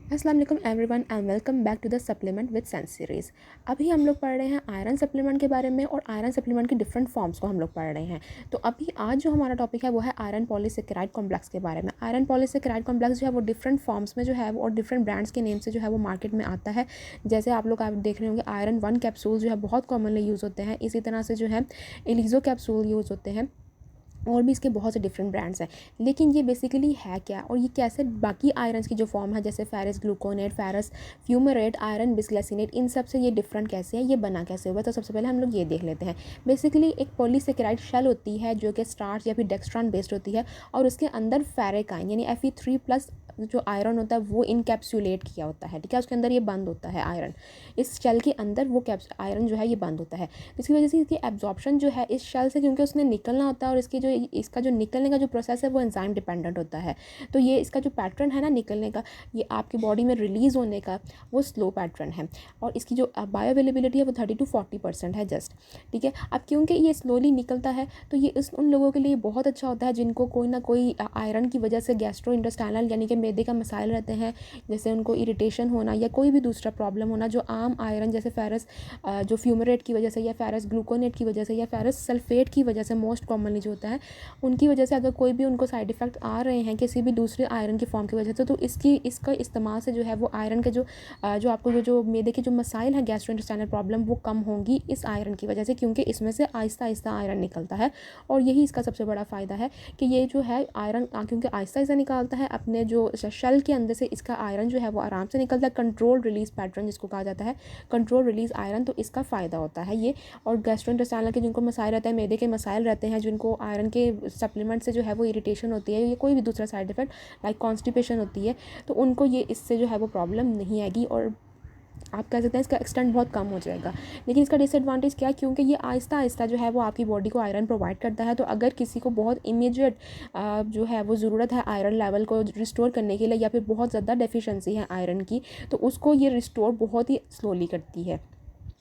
अस्सलाम वालेकुम everyone and welcome back to the supplement with sense series. अभी हम लोग पढ़ रहे हैं आयरन सप्लीमेंट के बारे में और आयरन सप्लीमेंट की डिफरेंट फॉर्म्स को हम लोग पढ़ रहे हैं। तो अभी आज जो हमारा टॉपिक है वो है आयरन पॉलीसेकेराइड कॉम्प्लेक्स के बारे में। आयरन पॉलीसेकेराइड कॉम्प्लेक्स जो है वो डिफरेंट फॉर्म्स में जो है वो और डिफरेंट ब्रांड्स के नेम से जो है वो मार्केट में आता है। जैसे आप देख रहे होंगे आयरन 1 कैप्सूल जो है बहुत कॉमनली यूज़ होते हैं। इसी तरह से जो है एलिजो कैप्सूल यूज़ होते हैं और भी इसके बहुत से डिफरेंट ब्रांड्स हैं। लेकिन ये बेसिकली है क्या और ये कैसे बाकी आयरन्स की जो फॉर्म है जैसे ferrous gluconate, ferrous fumarate, iron bisglycinate, इन सब से ये डिफरेंट कैसे है, ये बना कैसे हुआ। तो सबसे पहले हम लोग ये देख लेते हैं। बेसिकली एक पॉलीसेकेराइड शेल होती है जो कि स्टार्च या फिर डेक्स्ट्रॉन बेस्ड होती है और उसके अंदर फेरिक आयन यानी Fe3+ जो आयरन होता है वो इनकैप्सुलेट किया होता है। ठीक है, उसके अंदर ये बंद होता है आयरन। इस शेल के अंदर वो आयरन जो है ये बंद होता है। तो इसकी वजह से इसकी एब्जॉर्प्शन जो है इस शेल से, क्योंकि उसने निकलना होता है और इसका जो निकलने का जो प्रोसेस है वो एंजाइम डिपेंडेंट होता है। तो ये इसका जो पैटर्न है ना निकलने का, ये आपकी बॉडी में रिलीज़ होने का वो स्लो पैटर्न है और इसकी जो बायो अवेलेबिलिटी है वो 30 to 40% है जस्ट। ठीक है, अब क्योंकि ये स्लोली निकलता है तो ये उन लोगों के लिए बहुत अच्छा होता है जिनको कोई ना कोई आयरन की वजह से गैस्ट्रो इंटेस्टाइनल यानी कि मैदे का मसाइल रहते हैं, जैसे उनको इरिटेशन होना या कोई भी दूसरा प्रॉब्लम होना जो आम आयरन जैसे फेरस जो फ्यूमरेट की वजह से या फेरस ग्लूकोनेट की वजह से या फेरस सल्फेट की वजह से मोस्ट कॉमनली जो होता है उनकी वजह से अगर कोई भी उनको साइड इफ़ेक्ट आ रहे हैं किसी भी दूसरे आयरन की फॉर्म की वजह से, तो इसका इस्तेमाल से जो है वो आयरन के जो आपको जो मैदे के जो मसाइल हैं गैस्ट्रोइंटेस्टाइनल प्रॉब्लम वो कम होंगी इस आयरन की वजह से, क्योंकि इसमें से आहिस्ता आहिस्ता आयरन निकलता है। और यही इसका सबसे बड़ा फ़ायदा है कि ये जो है आयरन क्योंकि आहिस्ता आहिस्ता निकालता है अपने जो शेल के अंदर से, इसका आयरन जो है वो आराम से निकलता है। कंट्रोल रिलीज़ पैटर्न जिसको कहा जाता है, कंट्रोल रिलीज़ आयरन, तो इसका फ़ायदा होता है ये। और गैस्ट्रोइंटेस्टाइनल के जिनको मसाइल रहते हैं, मैदे के मसाइल रहते हैं, जिनको आयरन के सप्लीमेंट से जो है वो इरिटेशन होती है या कोई भी दूसरा साइड इफ़ेक्ट लाइक कॉन्स्टिपेशन होती है, तो उनको ये इससे जो है वो प्रॉब्लम नहीं आएगी और आप कह सकते हैं इसका एक्सटेंट बहुत कम हो जाएगा। लेकिन इसका डिसएडवांटेज क्या है, क्योंकि ये आहिस्ता आहिस्ता जो है वो आपकी बॉडी को आयरन प्रोवाइड करता है। तो अगर किसी को बहुत इमीडिएट जो है वो ज़रूरत है आयरन लेवल को रिस्टोर करने के लिए या फिर बहुत ज़्यादा डेफिशिएंसी है आयरन की, तो उसको ये रिस्टोर बहुत ही स्लोली करती है।